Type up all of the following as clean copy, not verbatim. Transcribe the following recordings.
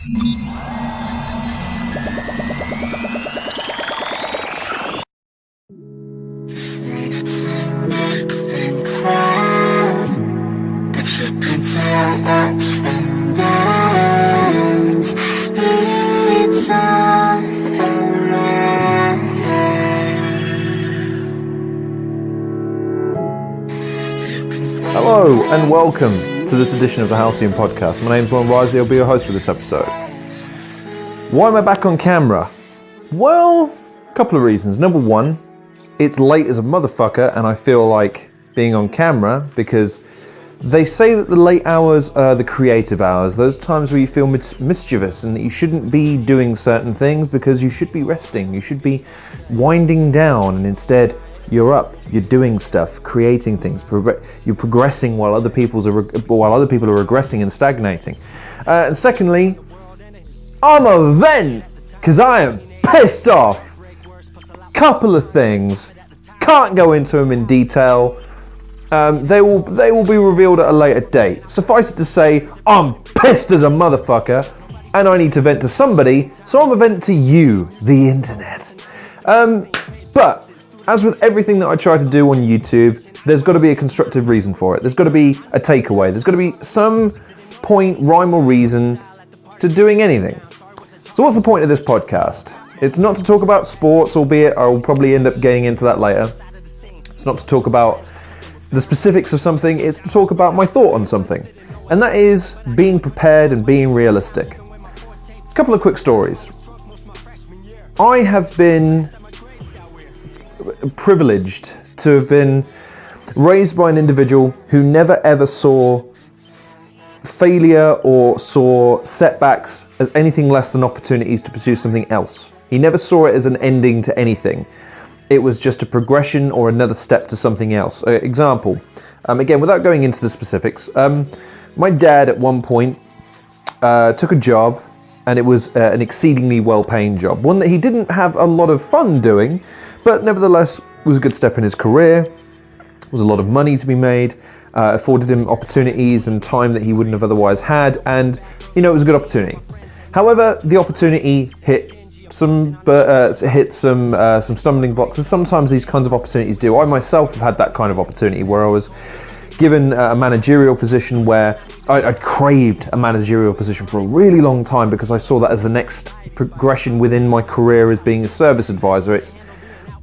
Hello and welcome to this edition of the Halcyon Podcast. My name's Ron Risey, I'll be your host for this episode. Why am I back on camera? Well, a couple of reasons. Number one, it's late as a motherfucker and I feel like being on camera because they say that the late hours are the creative hours, those times where you feel mischievous and that you shouldn't be doing certain things because you should be resting, you should be winding down, and instead you're up, you're doing stuff, creating things, you're progressing while other people are regressing and stagnating. And secondly, I'm a vent because I am pissed off. Couple of things, can't go into them in detail. They will be revealed at a later date. Suffice it to say, I'm pissed as a motherfucker, and I need to vent to somebody, so I'm a vent to you, the internet. But as with everything that I try to do on YouTube, there's got to be a constructive reason for it. There's got to be a takeaway. There's got to be some point, rhyme or reason to doing anything. So what's the point of this podcast? It's not to talk about sports, albeit I will probably end up getting into that later. It's not to talk about the specifics of something, it's to talk about my thought on something. And that is being prepared and being realistic. A couple of quick stories. I have been privileged to have been raised by an individual who never ever saw failure or saw setbacks as anything less than opportunities to pursue something else. He never saw it as an ending to anything. It was just a progression or another step to something else. Example, again, without going into the specifics, my dad at one point took a job, and it was an exceedingly well-paying job. One that he didn't have a lot of fun doing, but nevertheless was a good step in his career, was a lot of money to be made, afforded him opportunities and time that he wouldn't have otherwise had, and it was a good opportunity. However, the opportunity hit some stumbling blocks, as sometimes these kinds of opportunities do. I myself have had that kind of opportunity where I was given a managerial position where I'd craved a managerial position for a really long time because I saw that as the next progression within my career as being a service advisor.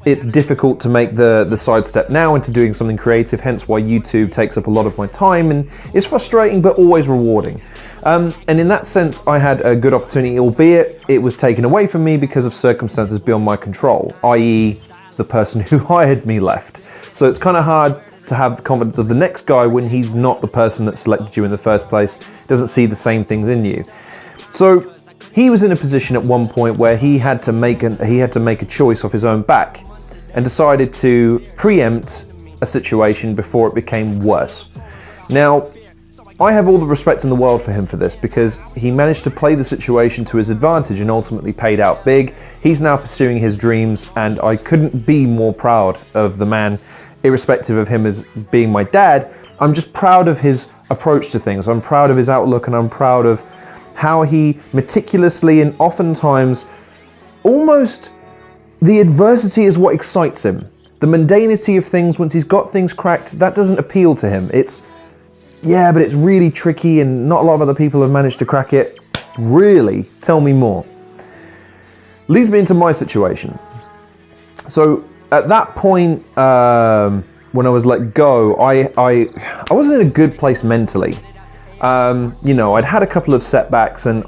It's difficult to make the sidestep now into doing something creative, hence why YouTube takes up a lot of my time, and it's frustrating but always rewarding. And in that sense, I had a good opportunity, albeit it was taken away from me because of circumstances beyond my control, i.e. the person who hired me left. So it's kind of hard to have the confidence of the next guy when he's not the person that selected you in the first place, doesn't see the same things in you. So he was in a position at one point where he had to make a choice off his own back, and decided to preempt a situation before it became worse. Now, I have all the respect in the world for him for this, because he managed to play the situation to his advantage and ultimately paid out big. He's now pursuing his dreams, and I couldn't be more proud of the man, irrespective of him as being my dad. I'm just proud of his approach to things. I'm proud of his outlook, and I'm proud of how he meticulously and oftentimes almost the adversity is what excites him. The mundanity of things, once he's got things cracked, that doesn't appeal to him. But it's really tricky and not a lot of other people have managed to crack it. Really? Tell me more. Leads me into my situation. So at that point, when I was let go, I wasn't in a good place mentally. I'd had a couple of setbacks, and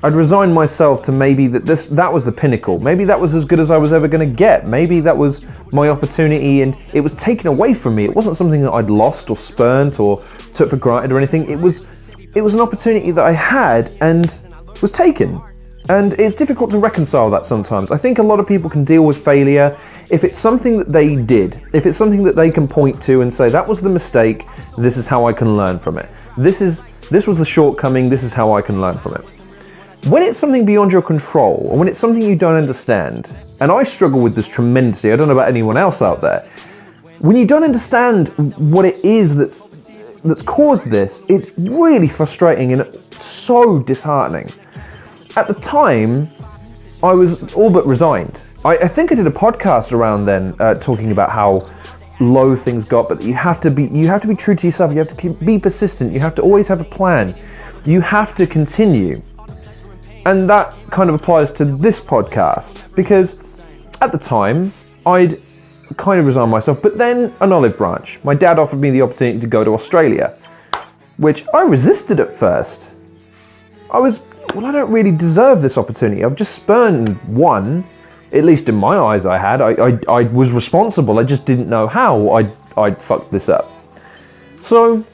I'd resigned myself to maybe that was the pinnacle. Maybe that was as good as I was ever going to get. Maybe that was my opportunity, and it was taken away from me. It wasn't something that I'd lost or spurned or took for granted or anything. It was an opportunity that I had and was taken. And it's difficult to reconcile that sometimes. I think a lot of people can deal with failure if it's something that they did, if it's something that they can point to and say, that was the mistake, this is how I can learn from it. This was the shortcoming, this is how I can learn from it. When it's something beyond your control, or when it's something you don't understand, and I struggle with this tremendously, I don't know about anyone else out there, when you don't understand what it is that's caused this, it's really frustrating, and so disheartening. At the time, I was all but resigned. I think I did a podcast around then talking about how low things got, but you have to be true to yourself. You have to be persistent. You have to always have a plan. You have to continue. And that kind of applies to this podcast, because at the time, I'd kind of resigned myself, but then an olive branch. My dad offered me the opportunity to go to Australia, which I resisted at first. I don't really deserve this opportunity. I've just spurned one, at least in my eyes I had. I was responsible, I just didn't know how I'd fucked this up. So,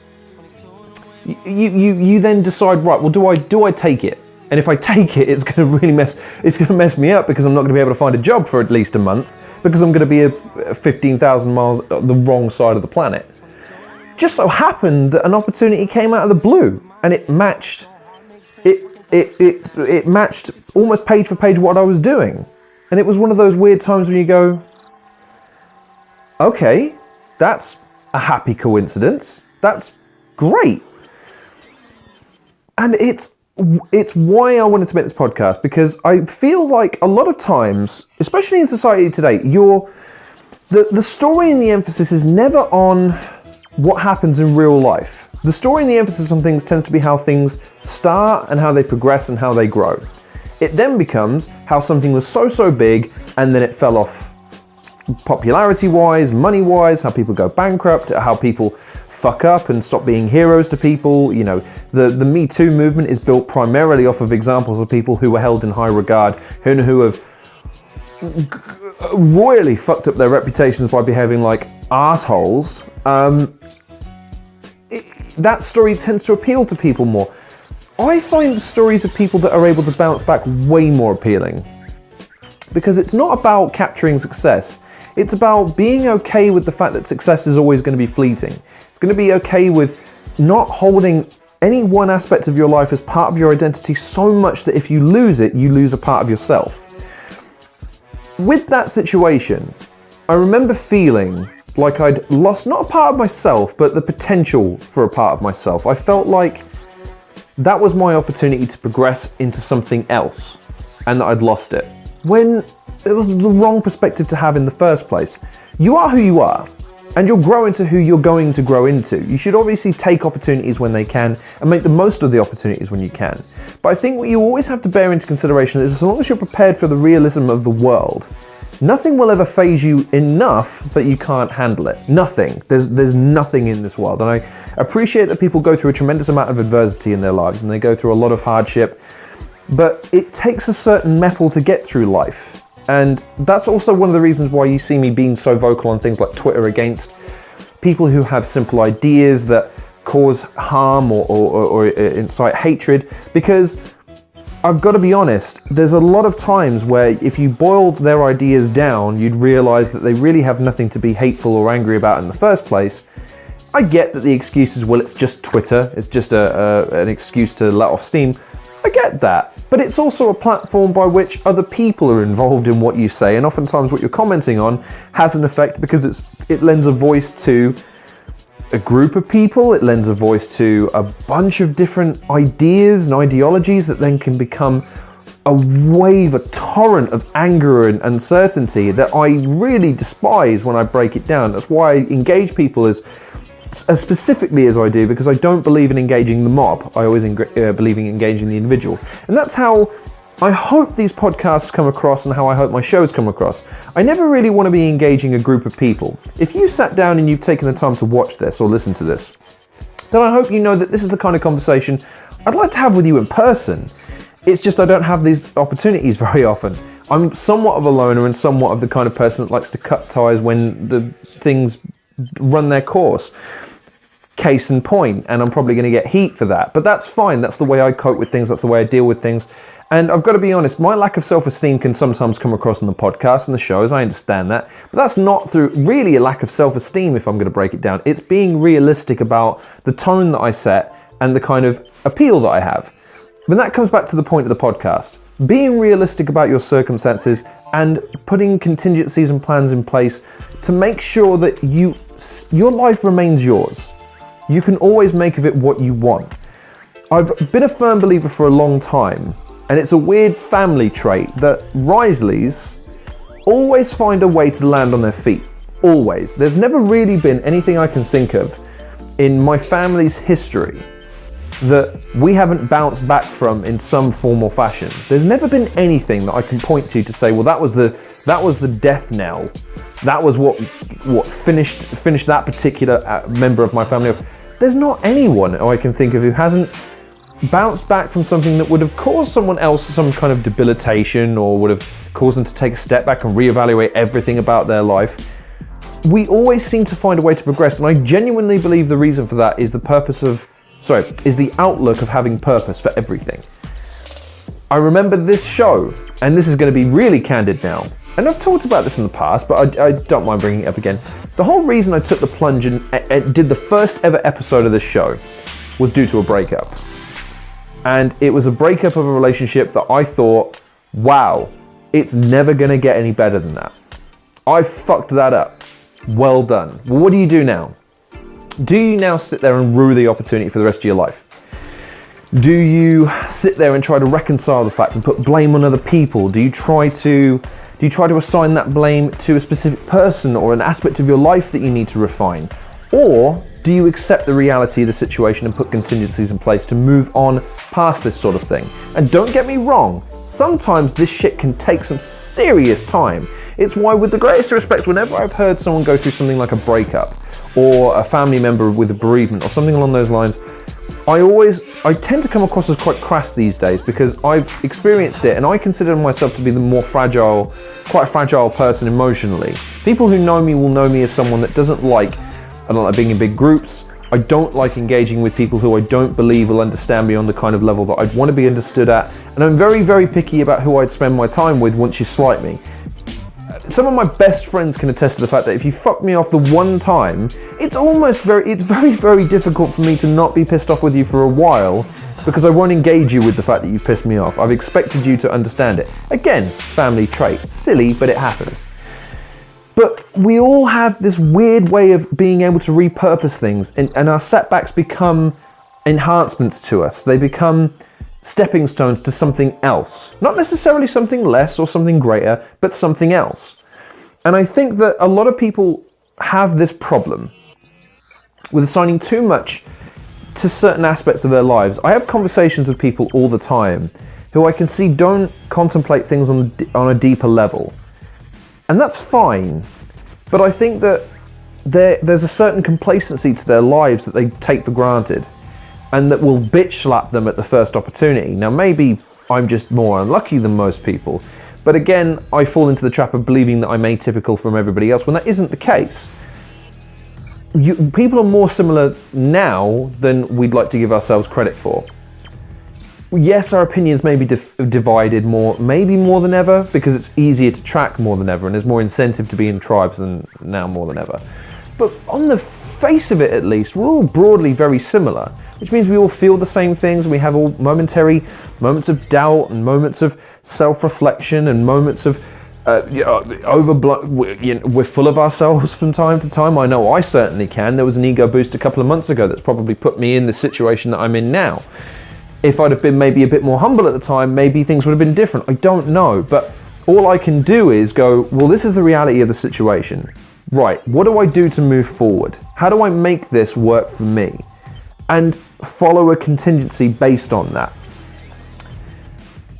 you then decide, right, well, do I take it? And if I take it, it's going to mess me up, because I'm not going to be able to find a job for at least a month, because I'm going to be 15,000 miles the wrong side of the planet. Just so happened that an opportunity came out of the blue, and it matched almost page for page what I was doing. And it was one of those weird times when you go, okay, that's a happy coincidence. That's great. And it's why I wanted to make this podcast, because I feel like a lot of times, especially in society today, the story and the emphasis is never on what happens in real life. The story and the emphasis on things tends to be how things start and how they progress and how they grow. It then becomes how something was so big and then it fell off popularity-wise, money-wise, how people go bankrupt, how people fuck up and stop being heroes to people. You know, the Me Too movement is built primarily off of examples of people who were held in high regard and who have royally fucked up their reputations by behaving like assholes. That story tends to appeal to people more. I find the stories of people that are able to bounce back way more appealing, because it's not about capturing success. It's about being okay with the fact that success is always going to be fleeting. It's going to be okay with not holding any one aspect of your life as part of your identity so much that if you lose it, you lose a part of yourself. With that situation, I remember feeling like I'd lost not a part of myself, but the potential for a part of myself. I felt like that was my opportunity to progress into something else, and that I'd lost it, when it was the wrong perspective to have in the first place. You are who you are, and you'll grow into who you're going to grow into. You should obviously take opportunities when they can and make the most of the opportunities when you can. But I think what you always have to bear into consideration is, as long as you're prepared for the realism of the world, nothing will ever faze you enough that you can't handle it. Nothing. There's nothing in this world. And I appreciate that people go through a tremendous amount of adversity in their lives, and they go through a lot of hardship, but it takes a certain mettle to get through life. And that's also one of the reasons why you see me being so vocal on things like Twitter against people who have simple ideas that cause harm or incite hatred, because I've got to be honest, there's a lot of times where if you boiled their ideas down, you'd realize that they really have nothing to be hateful or angry about in the first place. I get that the excuse is, well, it's just Twitter, it's just an excuse to let off steam. I get that, but it's also a platform by which other people are involved in what you say, and oftentimes what you're commenting on has an effect because it lends a voice to a group of people, it lends a voice to a bunch of different ideas and ideologies that then can become a wave, a torrent of anger and uncertainty that I really despise when I break it down. That's why I engage people as specifically as I do, because I don't believe in engaging the mob. I always believe in engaging the individual. And that's how I hope these podcasts come across and how I hope my shows come across. I never really want to be engaging a group of people. If you sat down and you've taken the time to watch this or listen to this, then I hope you know that this is the kind of conversation I'd like to have with you in person. It's just I don't have these opportunities very often. I'm somewhat of a loner and somewhat of the kind of person that likes to cut ties when the things run their course. Case in point, and I'm probably going to get heat for that, but that's fine. That's the way I cope with things. That's the way I deal with things. And I've got to be honest, my lack of self-esteem can sometimes come across in the podcast and the shows. I understand that, but that's not through really a lack of self-esteem, if I'm going to break it down. It's being realistic about the tone that I set and the kind of appeal that I have. But that comes back to the point of the podcast. Being realistic about your circumstances and putting contingencies and plans in place to make sure that your life remains yours. You can always make of it what you want. I've been a firm believer for a long time, and it's a weird family trait that Risleys always find a way to land on their feet. Always. There's never really been anything I can think of in my family's history that we haven't bounced back from in some form or fashion. There's never been anything that I can point to say, well, that was the death knell. That was what finished that particular member of my family off. There's not anyone I can think of who hasn't bounced back from something that would have caused someone else some kind of debilitation or would have caused them to take a step back and reevaluate everything about their life. We always seem to find a way to progress, and I genuinely believe the reason for that is the outlook of having purpose for everything. I remember this show, and this is going to be really candid now, and I've talked about this in the past, but I don't mind bringing it up again. The whole reason I took the plunge and did the first ever episode of this show was due to a breakup. And it was a breakup of a relationship that I thought, wow, it's never going to get any better than that. I fucked that up. Well done. Well, what do you do now? Do you now sit there and rue the opportunity for the rest of your life? Do you sit there and try to reconcile the fact and put blame on other people? Do you try to assign that blame to a specific person or an aspect of your life that you need to refine? Or do you accept the reality of the situation and put contingencies in place to move on past this sort of thing? And don't get me wrong, sometimes this shit can take some serious time. It's why, with the greatest respects, whenever I've heard someone go through something like a breakup or a family member with a bereavement or something along those lines, I tend to come across as quite crass these days because I've experienced it and I consider myself to be quite a fragile person emotionally. People who know me will know me as someone that I don't like being in big groups. I don't like engaging with people who I don't believe will understand me on the kind of level that I'd want to be understood at. And I'm very, very picky about who I'd spend my time with once you slight me. Some of my best friends can attest to the fact that if you fuck me off the one time, it's very, very difficult for me to not be pissed off with you for a while because I won't engage you with the fact that you've pissed me off. I've expected you to understand it. Again, family trait. Silly, but it happens. But we all have this weird way of being able to repurpose things, and our setbacks become enhancements to us. They become stepping stones to something else. Not necessarily something less or something greater, but something else. And I think that a lot of people have this problem with assigning too much to certain aspects of their lives. I have conversations with people all the time who I can see don't contemplate things on a deeper level. And that's fine, but I think that there's a certain complacency to their lives that they take for granted and that will bitch slap them at the first opportunity. Now, maybe I'm just more unlucky than most people, but again, I fall into the trap of believing that I'm atypical from everybody else when that isn't the case. People are more similar now than we'd like to give ourselves credit for. Yes, our opinions may be divided maybe more than ever, because it's easier to track more than ever, and there's more incentive to be in tribes than now more than ever. But on the face of it, at least, we're all broadly very similar, which means we all feel the same things. We have all momentary moments of doubt and moments of self-reflection and moments of we're full of ourselves from time to time. I know I certainly can. There was an ego boost a couple of months ago that's probably put me in the situation that I'm in now. If I'd have been maybe a bit more humble at the time, maybe things would have been different. I don't know, but all I can do is go, well, this is the reality of the situation. Right, what do I do to move forward? How do I make this work for me? And follow a contingency based on that.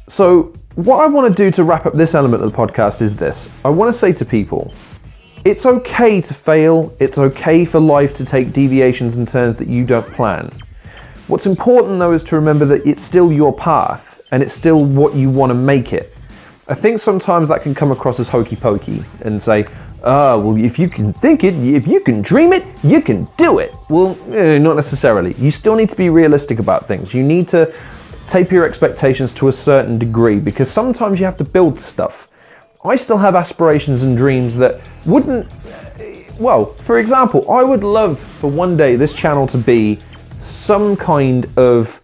So what I want to do to wrap up this element of the podcast is this. I want to say to people, it's okay to fail. It's okay for life to take deviations and turns that you don't plan. What's important, though, is to remember that it's still your path and it's still what you want to make it. I think sometimes that can come across as hokey pokey and say, well, if you can think it, if you can dream it, you can do it. Well, not necessarily. You still need to be realistic about things. You need to taper your expectations to a certain degree because sometimes you have to build stuff. I still have aspirations and dreams that wouldn't, well, for example, I would love for one day this channel to be some kind of,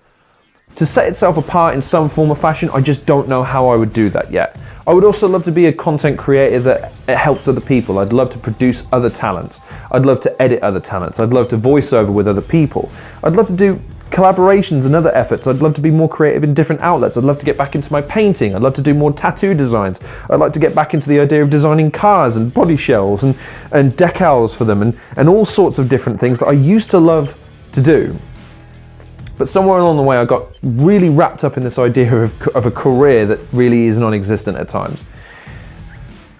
to set itself apart in some form or fashion. I just don't know how I would do that yet. I would also love to be a content creator that helps other people. I'd love to produce other talents. I'd love to edit other talents. I'd love to voice over with other people. I'd love to do collaborations and other efforts. I'd love to be more creative in different outlets. I'd love to get back into my painting. I'd love to do more tattoo designs. I'd like to get back into the idea of designing cars and body shells and decals for them and all sorts of different things that I used to love to do. But somewhere along the way I got really wrapped up in this idea of a career that really is non-existent at times.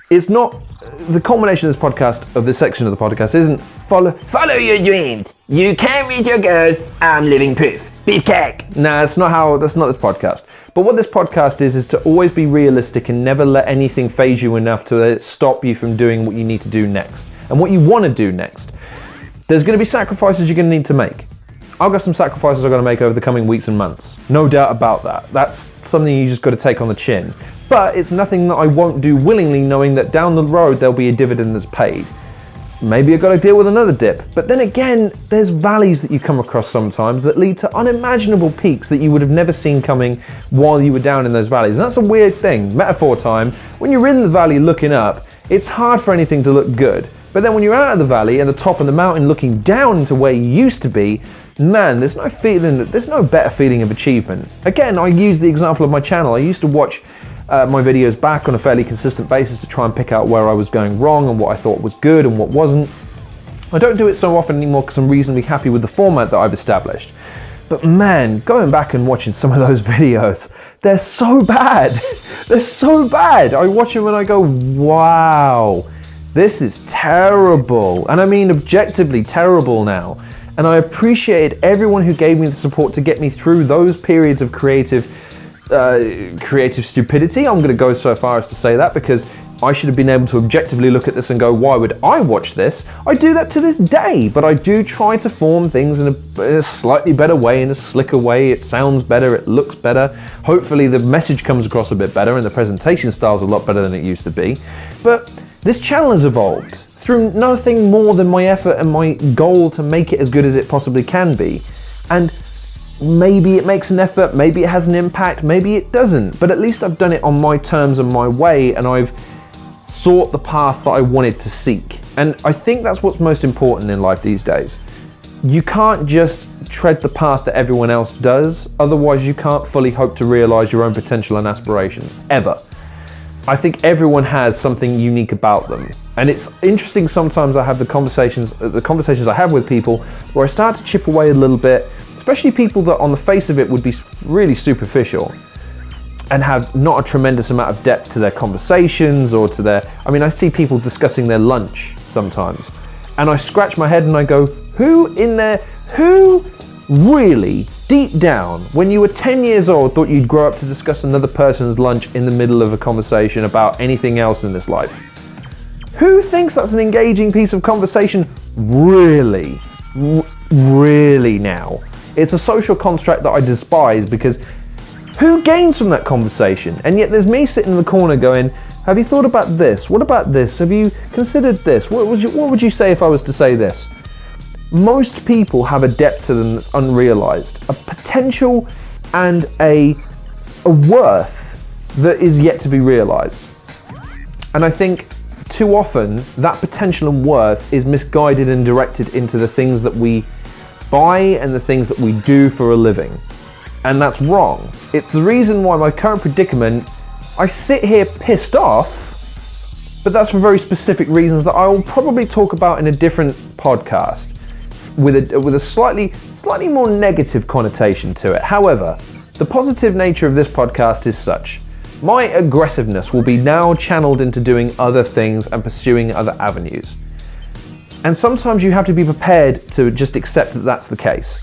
It's not, the culmination of this podcast, of this section of the podcast, isn't follow your dreams. You can't reach your goals. I'm living proof. Beefcake. Nah, that's not this podcast. But what this podcast is to always be realistic and never let anything phase you enough to stop you from doing what you need to do next and what you want to do next. There's going to be sacrifices you're going to need to make. I've got some sacrifices I've got to make over the coming weeks and months. No doubt about that. That's something you just got to take on the chin. But it's nothing that I won't do willingly, knowing that down the road there'll be a dividend that's paid. Maybe I've got to deal with another dip. But then again, there's valleys that you come across sometimes that lead to unimaginable peaks that you would have never seen coming while you were down in those valleys. And that's a weird thing. Metaphor time. When you're in the valley looking up, it's hard for anything to look good. But then when you're out of the valley and the top of the mountain looking down to where you used to be, man, there's no better feeling of achievement. Again, I use the example of my channel. I used to watch my videos back on a fairly consistent basis to try and pick out where I was going wrong and what I thought was good and what wasn't. I don't do it so often anymore because I'm reasonably happy with the format that I've established. But man, going back and watching some of those videos, they're so bad. They're so bad. I watch them and I go, wow, this is terrible. And I mean objectively terrible now. And I appreciated everyone who gave me the support to get me through those periods of creative stupidity. I'm going to go so far as to say that because I should have been able to objectively look at this and go, why would I watch this? I do that to this day, but I do try to form things in a slightly better way, in a slicker way. It sounds better, it looks better. Hopefully the message comes across a bit better and the presentation style's a lot better than it used to be. But this channel has evolved through nothing more than my effort and my goal to make it as good as it possibly can be. And maybe it makes an effort, maybe it has an impact, maybe it doesn't, but at least I've done it on my terms and my way, and I've sought the path that I wanted to seek. And I think that's what's most important in life these days. You can't just tread the path that everyone else does, otherwise you can't fully hope to realize your own potential and aspirations, ever. I think everyone has something unique about them. And it's interesting sometimes I have the conversations I have with people where I start to chip away a little bit, especially people that on the face of it would be really superficial and have not a tremendous amount of depth to their conversations or to their, I mean, I see people discussing their lunch sometimes and I scratch my head and I go, who really deep down, when you were 10 years old, thought you'd grow up to discuss another person's lunch in the middle of a conversation about anything else in this life? Who thinks that's an engaging piece of conversation? Really now? It's a social construct that I despise because who gains from that conversation? And yet there's me sitting in the corner going, have you thought about this? What about this? Have you considered this? What would you say if I was to say this? Most people have a depth to them that's unrealized, a potential and a worth that is yet to be realized. And I think too often that potential and worth is misguided and directed into the things that we buy and the things that we do for a living. And that's wrong. It's the reason why my current predicament, I sit here pissed off, but that's for very specific reasons that I will probably talk about in a different podcast with a slightly more negative connotation to it. However, the positive nature of this podcast is such. My aggressiveness will be now channeled into doing other things and pursuing other avenues. And sometimes you have to be prepared to just accept that that's the case.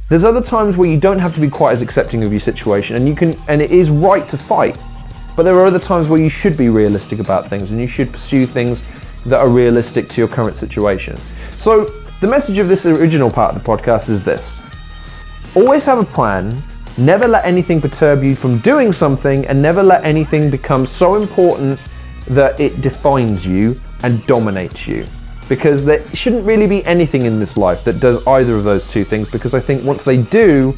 There's other times where you don't have to be quite as accepting of your situation and it is right to fight. But there are other times where you should be realistic about things and you should pursue things that are realistic to your current situation. So the message of this original part of the podcast is this. Always have a plan, never let anything perturb you from doing something, and never let anything become so important that it defines you and dominates you. Because there shouldn't really be anything in this life that does either of those two things, because I think once they do,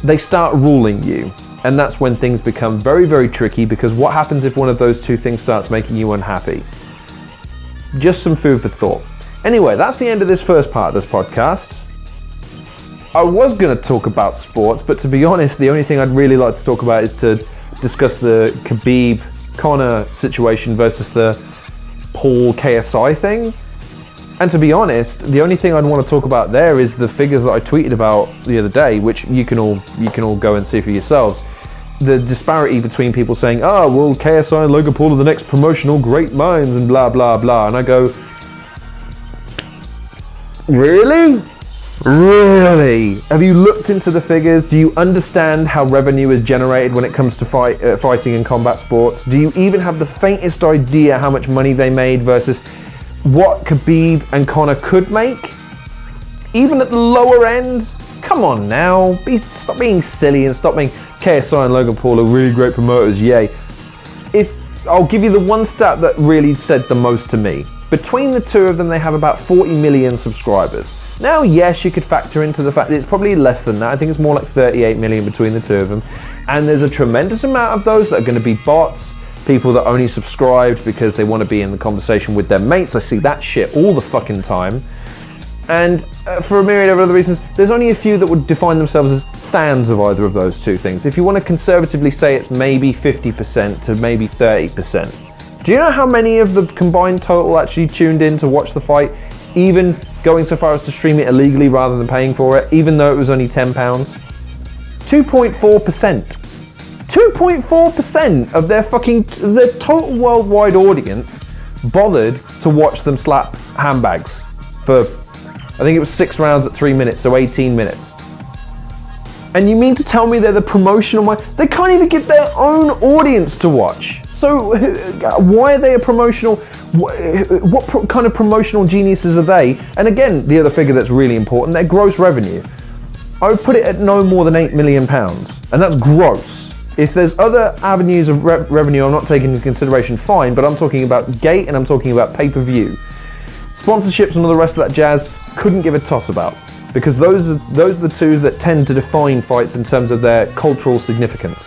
they start ruling you. And that's when things become very, very tricky, because what happens if one of those two things starts making you unhappy? Just some food for thought. Anyway, that's the end of this first part of this podcast. I was going to talk about sports, but to be honest, the only thing I'd really like to talk about is to discuss the Khabib Conor situation versus the Paul KSI thing. And to be honest, the only thing I'd want to talk about there is the figures that I tweeted about the other day, which you can all go and see for yourselves. The disparity between people saying, oh, well, KSI and Logan Paul are the next promotional great minds and blah, blah, blah. And I go, really? Really? Have you looked into the figures? Do you understand how revenue is generated when it comes to fighting and combat sports? Do you even have the faintest idea how much money they made versus what Khabib and Conor could make? Even at the lower end? Come on now, stop being silly and stop being KSI and Logan Paul are really great promoters, yay. I'll give you the one stat that really said the most to me. Between the two of them, they have about 40 million subscribers. Now, yes, you could factor into the fact that it's probably less than that. I think it's more like 38 million between the two of them. And there's a tremendous amount of those that are going to be bots, people that only subscribed because they want to be in the conversation with their mates. I see that shit all the fucking time. And for a myriad of other reasons, there's only a few that would define themselves as fans of either of those two things. If you want to conservatively say it's maybe 50% to maybe 30%. Do you know how many of the combined total actually tuned in to watch the fight, even going so far as to stream it illegally rather than paying for it, even though it was only £10? 2.4%. 2.4% of their total worldwide audience bothered to watch them slap handbags for, I think it was 6 rounds at 3 minutes, so 18 minutes. And you mean to tell me they're the promotional they can't even get their own audience to watch. So why are they a promotional, what kind of promotional geniuses are they? And again, the other figure that's really important, their gross revenue. I would put it at no more than £8 million, and that's gross. If there's other avenues of revenue I'm not taking into consideration, fine, but I'm talking about gate and I'm talking about pay-per-view. Sponsorships and all the rest of that jazz, couldn't give a toss about. Because those are the two that tend to define fights in terms of their cultural significance.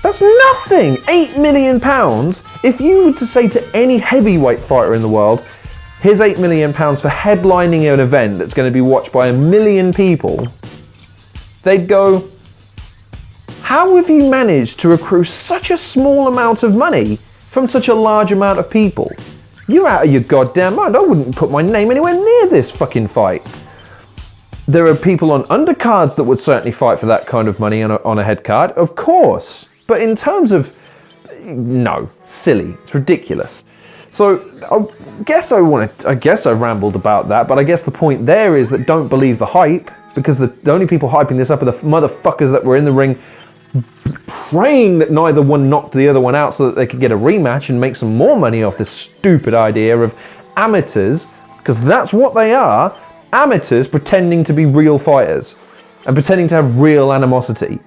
That's nothing! £8 million! If you were to say to any heavyweight fighter in the world, here's £8 million for headlining an event that's going to be watched by 1 million people, they'd go, how have you managed to accrue such a small amount of money from such a large amount of people? You're out of your goddamn mind. I wouldn't put my name anywhere near this fucking fight. There are people on undercards that would certainly fight for that kind of money on a head card, of course. But in terms of, no, silly. It's ridiculous. So I guess I've rambled about that, but I guess the point there is that don't believe the hype, because the only people hyping this up are the motherfuckers that were in the ring praying that neither one knocked the other one out so that they could get a rematch and make some more money off this stupid idea of amateurs, because that's what they are, amateurs pretending to be real fighters and pretending to have real animosity.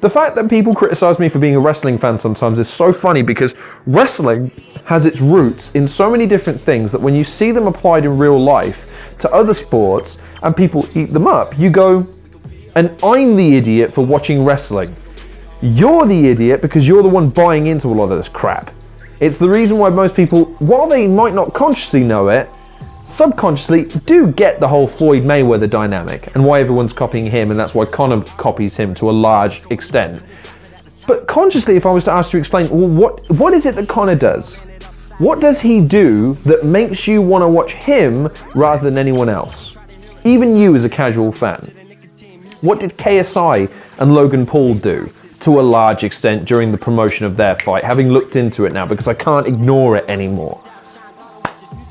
The fact that people criticize me for being a wrestling fan sometimes is so funny, because wrestling has its roots in so many different things that when you see them applied in real life to other sports and people eat them up, you go, and I'm the idiot for watching wrestling. You're the idiot because you're the one buying into a lot of this crap. It's the reason why most people, while they might not consciously know it, subconsciously do get the whole Floyd Mayweather dynamic and why everyone's copying him, and that's why Conor copies him to a large extent. But consciously, if I was to ask you to explain, well, what is it that Conor does? What does he do that makes you want to watch him rather than anyone else? Even you as a casual fan. What did KSI and Logan Paul do to a large extent during the promotion of their fight, having looked into it now, because I can't ignore it anymore?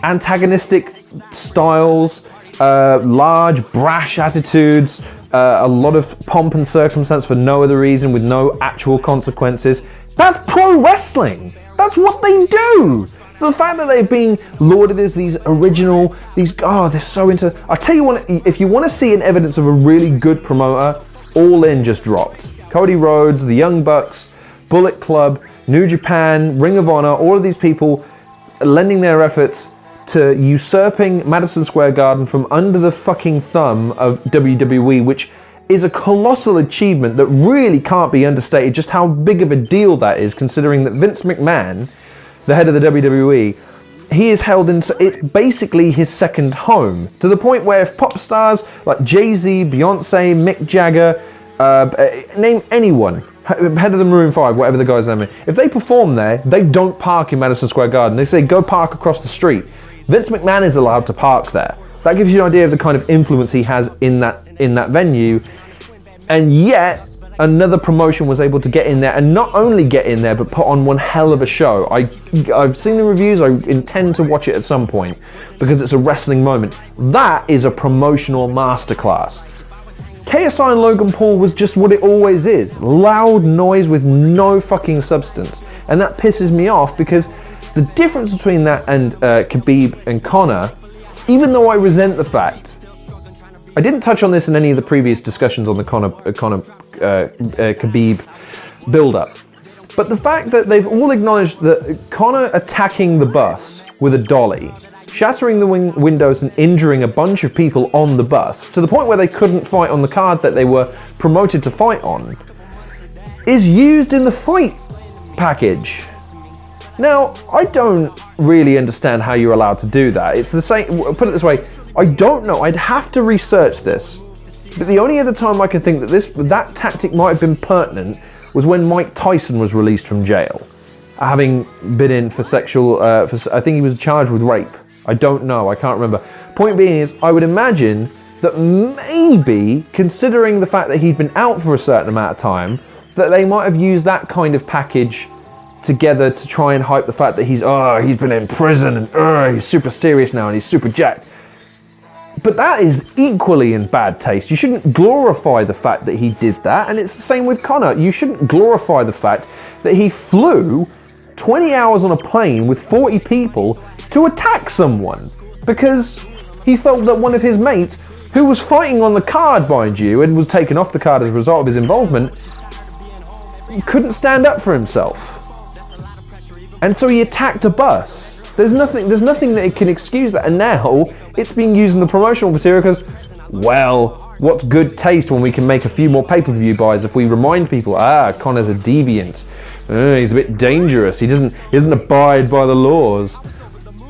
Antagonistic styles, large brash attitudes, a lot of pomp and circumstance for no other reason with no actual consequences. That's pro wrestling. That's what they do. So the fact that they've been lauded as these original, they're so into, I tell you what, if you want to see an evidence of a really good promoter, All In just dropped. Cody Rhodes, the Young Bucks, Bullet Club, New Japan, Ring of Honor, all of these people lending their efforts to usurping Madison Square Garden from under the fucking thumb of WWE, which is a colossal achievement that really can't be understated just how big of a deal that is, considering that Vince McMahon, the head of the WWE, he is held in, it's basically his second home, to the point where if pop stars like Jay-Z, Beyonce, Mick Jagger, name anyone, head of the Maroon 5, whatever the guy's name is, if they perform there, they don't park in Madison Square Garden. They say go park across the street. Vince McMahon is allowed to park there. That gives you an idea of the kind of influence he has in that venue. And yet, another promotion was able to get in there, and not only get in there, but put on one hell of a show. I've seen the reviews, I intend to watch it at some point, because it's a wrestling moment. That is a promotional masterclass. KSI and Logan Paul was just what it always is. Loud noise with no fucking substance. And that pisses me off, because the difference between that and Khabib and Conor, even though I resent the fact, I didn't touch on this in any of the previous discussions on the Khabib build-up, but the fact that they've all acknowledged that Conor attacking the bus with a dolly, shattering the windows and injuring a bunch of people on the bus, to the point where they couldn't fight on the card that they were promoted to fight on, is used in the fight package. Now, I don't really understand how you're allowed to do that. It's the same, put it this way, I don't know, I'd have to research this. But the only other time I can think that that tactic might have been pertinent was when Mike Tyson was released from jail, having been in for sexual, I think he was charged with rape. I don't know, I can't remember. Point being is, I would imagine that maybe, considering the fact that he'd been out for a certain amount of time, that they might have used that kind of package together to try and hype the fact that he's been in prison and he's super serious now and he's super jacked. But that is equally in bad taste. You shouldn't glorify the fact that he did that, and it's the same with Conor. You shouldn't glorify the fact that he flew 20 hours on a plane with 40 people to attack someone because he felt that one of his mates, who was fighting on the card, mind you, and was taken off the card as a result of his involvement, couldn't stand up for himself. And so he attacked a bus. There's nothing that can excuse that. And now it's being used in the promotional material because, well, what's good taste when we can make a few more pay-per-view buys if we remind people, Conor's a deviant. He's a bit dangerous. He doesn't abide by the laws.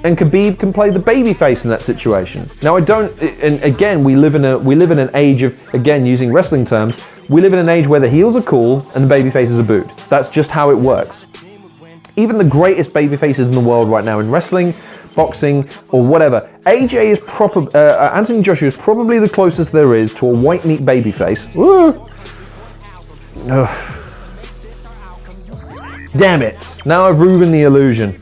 And Khabib can play the babyface in that situation. Now and again, we live in an age of, again, using wrestling terms, we live in an age where the heels are cool and the babyfaces are booed. That's just how it works. Even the greatest babyfaces in the world right now in wrestling, boxing, or whatever, Anthony Joshua is probably the closest there is to a white meat babyface. Damn it! Now I've ruined the illusion.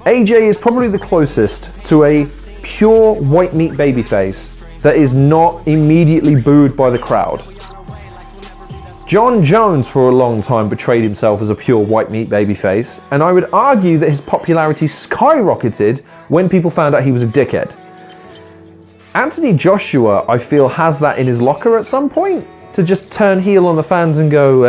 AJ is probably the closest to a pure white meat babyface that is not immediately booed by the crowd. John Jones for a long time portrayed himself as a pure white meat babyface, and I would argue that his popularity skyrocketed when people found out he was a dickhead. Anthony Joshua, I feel, has that in his locker at some point, to just turn heel on the fans and go,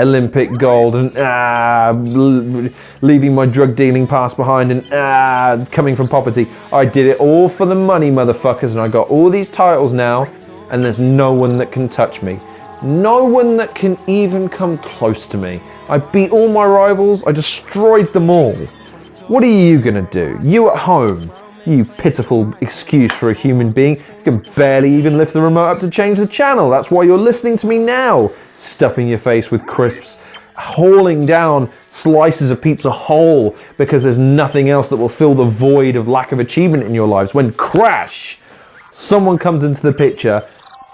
Olympic gold, and leaving my drug dealing past behind, and coming from poverty. I did it all for the money, motherfuckers, and I got all these titles now, and there's no one that can touch me. No one that can even come close to me. I beat all my rivals, I destroyed them all. What are you gonna do? You at home, you pitiful excuse for a human being. You can barely even lift the remote up to change the channel. That's why you're listening to me now. Stuffing your face with crisps, hauling down slices of pizza whole because there's nothing else that will fill the void of lack of achievement in your lives. When crash, someone comes into the picture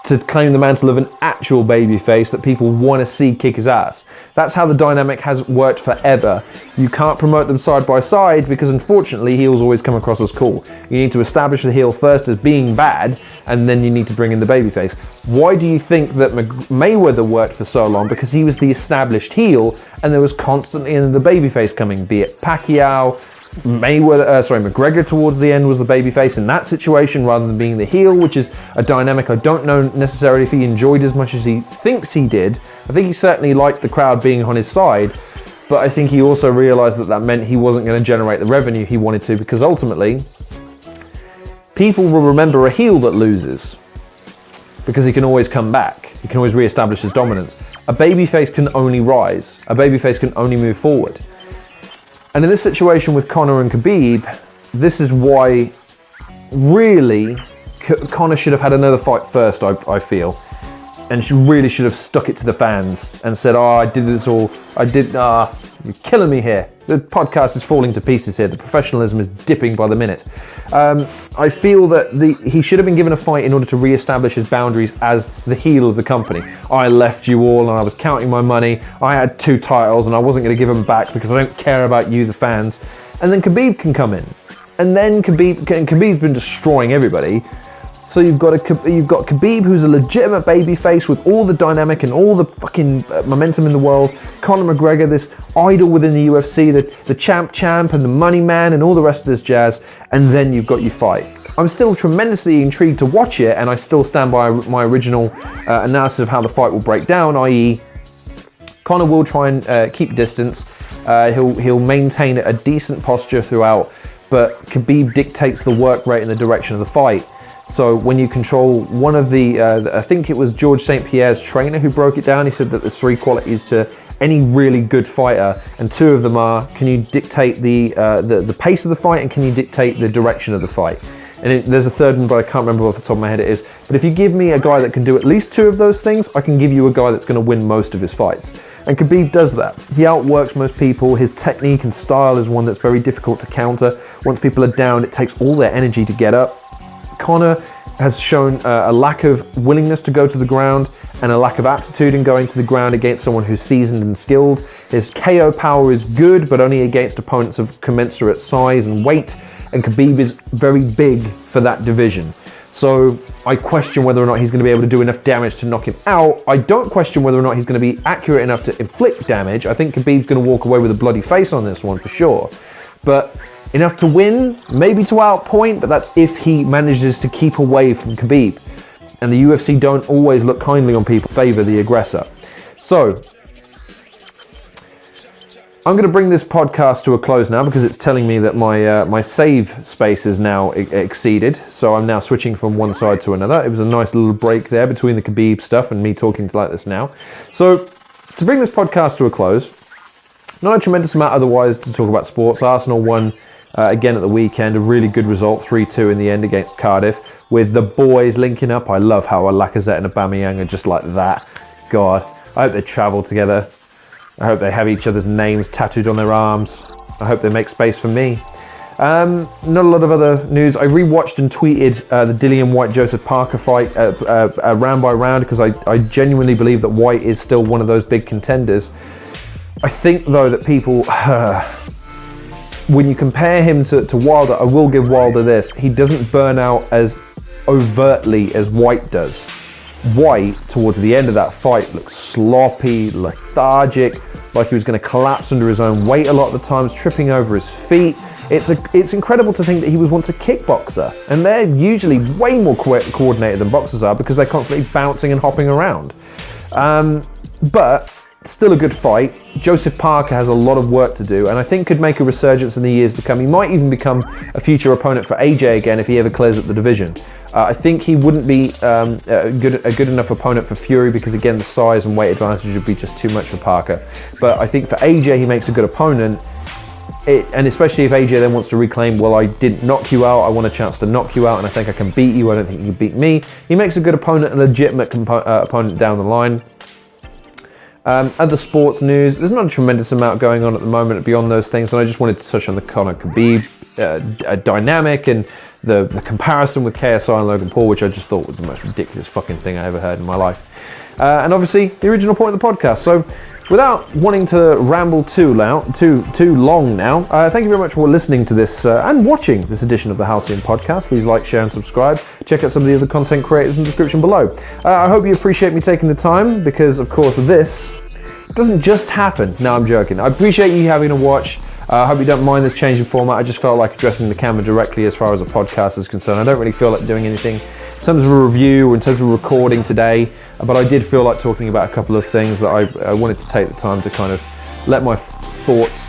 to claim the mantle of an actual babyface that people want to see kick his ass. That's how the dynamic has worked forever. You can't promote them side by side because unfortunately heels always come across as cool. You need to establish the heel first as being bad, and then you need to bring in the babyface. Why do you think that Mayweather worked for so long? Because he was the established heel and there was constantly another babyface coming, be it Pacquiao, McGregor towards the end was the babyface in that situation rather than being the heel, which is a dynamic I don't know necessarily if he enjoyed as much as he thinks he did. I think he certainly liked the crowd being on his side, but I think he also realized that meant he wasn't going to generate the revenue he wanted to, because ultimately people will remember a heel that loses because he can always come back. He can always re-establish his dominance. A babyface can only rise. A babyface can only move forward. And in this situation with Conor and Khabib, this is why, really, Conor should have had another fight first, I feel. And she really should have stuck it to the fans and said, I did this all, you're killing me here. The podcast is falling to pieces here. The professionalism is dipping by the minute. I feel that he should have been given a fight in order to re-establish his boundaries as the heel of the company. I left you all and I was counting my money. I had 2 titles and I wasn't going to give them back because I don't care about you, the fans. And then Khabib can come in. And then Khabib's been destroying everybody. So you've got Khabib, who's a legitimate babyface with all the dynamic and all the fucking momentum in the world. Conor McGregor, this idol within the UFC, the champ and the money man and all the rest of this jazz. And then you've got your fight. I'm still tremendously intrigued to watch it, and I still stand by my original analysis of how the fight will break down, i.e. Conor will try and keep distance. He'll maintain a decent posture throughout, but Khabib dictates the work rate and the direction of the fight. So when you control one of the, I think it was George St. Pierre's trainer who broke it down. He said that there's 3 qualities to any really good fighter, and 2 of them are: can you dictate the pace of the fight, and can you dictate the direction of the fight? And there's a third one, but I can't remember off the top of my head it is. But if you give me a guy that can do at least 2 of those things, I can give you a guy that's going to win most of his fights. And Khabib does that. He outworks most people. His technique and style is one that's very difficult to counter. Once people are down, it takes all their energy to get up. Conor has shown a lack of willingness to go to the ground and a lack of aptitude in going to the ground against someone who's seasoned and skilled. His KO power is good, but only against opponents of commensurate size and weight, and Khabib is very big for that division. So I question whether or not he's going to be able to do enough damage to knock him out. I don't question whether or not he's going to be accurate enough to inflict damage. I think Khabib's going to walk away with a bloody face on this one for sure. But enough to win, maybe to outpoint, but that's if he manages to keep away from Khabib. And the UFC don't always look kindly on people, favour the aggressor. So I'm going to bring this podcast to a close now because it's telling me that my save space is now exceeded. So I'm now switching from one side to another. It was a nice little break there between the Khabib stuff and me talking like this now. So to bring this podcast to a close, not a tremendous amount otherwise to talk about sports. Arsenal won again at the weekend, a really good result, 3-2 in the end against Cardiff, with the boys linking up. I love how Lacazette and Aubameyang are just like that. God, I hope they travel together. I hope they have each other's names tattooed on their arms. I hope they make space for me. Not a lot of other news. I rewatched and tweeted the Dillian White-Joseph Parker fight round by round because I genuinely believe that White is still one of those big contenders. I think, though, that people... when you compare him to Wilder, I will give Wilder this. He doesn't burn out as overtly as White does. White, towards the end of that fight, looked sloppy, lethargic, like he was going to collapse under his own weight a lot of the times, tripping over his feet. It's incredible to think that he was once a kickboxer, and they're usually way more coordinated than boxers are because they're constantly bouncing and hopping around. But still a good fight. Joseph Parker has a lot of work to do, and I think could make a resurgence in the years to come. He might even become a future opponent for AJ again if he ever clears up the division. I think he wouldn't be a good enough opponent for Fury because, again, the size and weight advantage would be just too much for Parker. But I think for AJ, he makes a good opponent. And especially if AJ then wants to reclaim, well, I didn't knock you out, I want a chance to knock you out, and I think I can beat you, I don't think you can beat me. He makes a good opponent, a legitimate opponent down the line. Other sports news, there's not a tremendous amount going on at the moment beyond those things, and I just wanted to touch on the Conor Khabib dynamic and the comparison with KSI and Logan Paul, which I just thought was the most ridiculous fucking thing I ever heard in my life. And obviously, the original point of the podcast. So, without wanting to ramble too long now, thank you very much for listening to this and watching this edition of the Halcyon Podcast. Please like, share, and subscribe. Check out some of the other content creators in the description below. I hope you appreciate me taking the time because, of course, this doesn't just happen. No, I'm joking. I appreciate you having a watch. I hope you don't mind this change in format. I just felt like addressing the camera directly as far as a podcast is concerned. I don't really feel like doing anything in terms of a review or in terms of recording today, but I did feel like talking about a couple of things that I wanted to take the time to kind of let my thoughts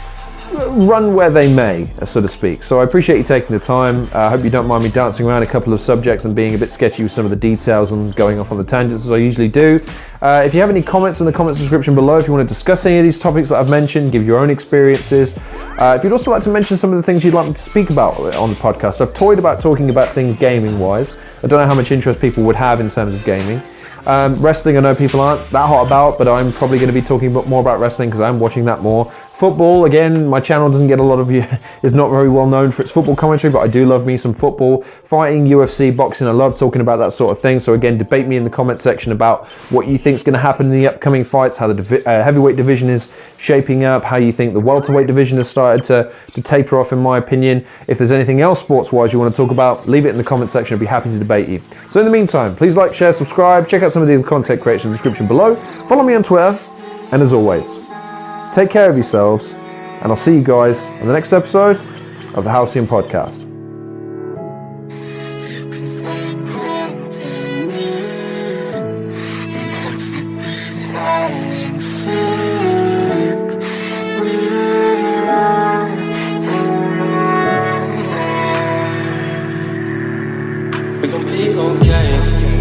run where they may, so to speak. So I appreciate you taking the time. I hope you don't mind me dancing around a couple of subjects and being a bit sketchy with some of the details and going off on the tangents as I usually do. If you have any comments in the comments description below, if you want to discuss any of these topics that I've mentioned, give your own experiences. If you'd also like to mention some of the things you'd like me to speak about on the podcast. I've toyed about talking about things gaming-wise. I don't know how much interest people would have in terms of gaming. Wrestling, I know people aren't that hot about, but I'm probably going to be talking more about wrestling because I'm watching that more. Football, again, my channel doesn't get a lot of views, is not very well known for its football commentary, but I do love me some football. Fighting, UFC, boxing, I love talking about that sort of thing. So again, debate me in the comment section about what you think is going to happen in the upcoming fights, how the heavyweight division is shaping up, how you think the welterweight division has started to taper off, in my opinion. If there's anything else sports-wise you want to talk about, leave it in the comment section. I'd be happy to debate you. So in the meantime, please like, share, subscribe, check out some of the content creation in the description below. Follow me on Twitter, and as always, take care of yourselves, and I'll see you guys on the next episode of the Halcyon Podcast. We're gonna be okay.